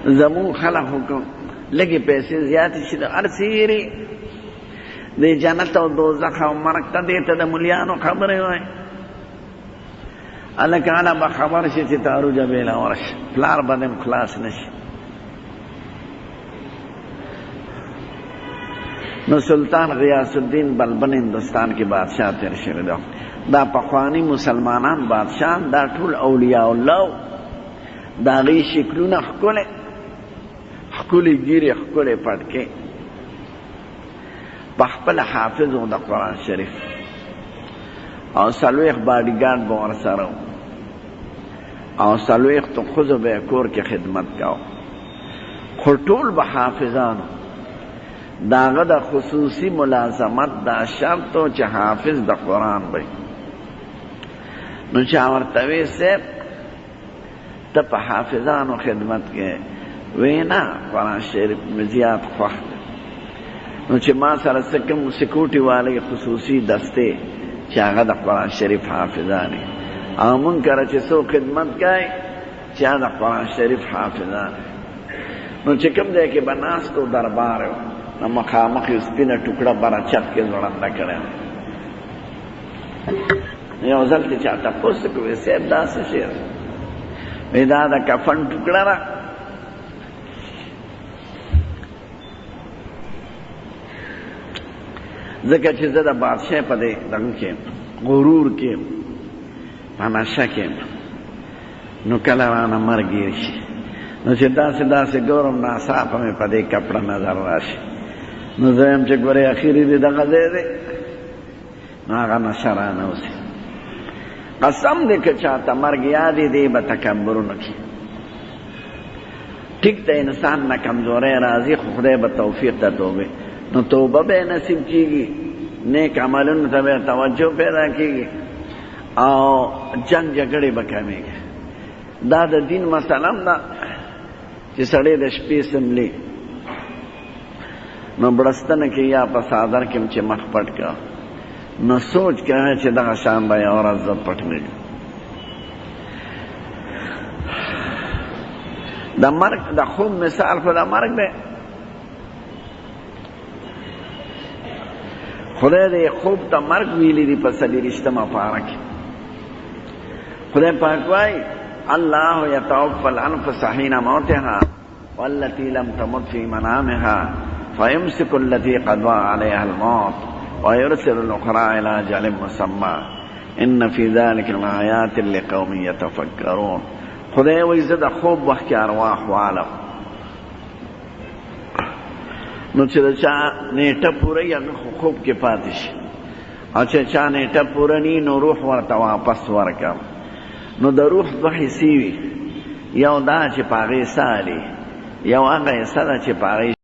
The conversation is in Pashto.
زمون خلق حکم لگی پیسې زیاتې شي د هر سیری د جنت او دوزخ او مرګ ته دې ته د ملیانو خبرې وای هلکه هله به خبر شي چې تعرج بیله ورشي پلار به دې خلاص نشي نو سلطان غیاث الدین بلبن ہندوستان کی بادشاہ تیر شوی دا پخوانی مسلمانان بادشاہ دا ټول اولیاء الله دا غي شکلونه خکولی گیری خکولی پټکې بخپل حافظ و دا قرآن شریف او سلویخ باڈیگارد با ورسره او سلویخ تو خوزو بے کور کی خدمت کاو خطول با حافظانو داغه د خصوصی ملازمت دا شرط او چې حافظ د قرآن وي نو چا ورته وی سه ته په حافظانو خدمت کې وینا قرآن شریف مزیات خوښ نو چې ما سره سکم سکوټي والے خصوصی دسته چې هغه د قرآن شریف حافظانی او مونږ کړه چې سو خدمت کوي چې د قرآن شریف حافظان نو چې کوم ځای کې بناستو دربار نو مخامخ یو سپینه ټوکړه بره چت کې ځوړنده کړی یو ځل چې چا تپوس کوي صاحب دا څه شی وایي دا د کفن ټوکړه ده ځکه چې زه د بادشاه په دې دغه کې غرور کې په نشه کې نو کله رانه مرګ یې شي نو چې داسې ګورم ناڅاپه مې په دې کپړه نظر راشي نو زه یم چې ګورې اخري دې دغه ځای دی نو هغه نشه رانه اوسي قسم دې که چاته مرګ یادې دی به تکبر ونه کړي ټیک ته انسان نه کمزوری راځي خو خدای به توفیق ته توبې نو توبه به نصیب کیږي نیک عملونو ته به توجه پیدا کیږي او جنگ جګړې به کمیږي دا د دین مسله ده چې سړی د شپې سملی نو بړستنه کې یا په صادر کې چې مخ پټ کا نو سوچ کوي چې دغه شان به یو ورځ زه پټ نه یم د مرګ د خوب مثال خو د مرګ دی خدای دې خوب ته مرګ ویلی دی په څلېرویشتمه پاره کې خدای پاک وایي الله يتوفى الانفس حين موتها والتي لم تمت في منامها فيمسك التي قضى عليها الموت ويرسل الاخرى الى اجل مسمى ان في ذلك لآيات لقوم يتفكرون خدای وایي زه د خوب وخت کې ارواح والم نو چې د چا نیټه پوره وي هغه خو خوب کې پاتې شي او چې چا نیټه پوره ني نو روح ورته واپس ورکړم نو د روح دوه حصې وي یو دا چې په هغې ساه لي یو هغه حصه ده چې په هغې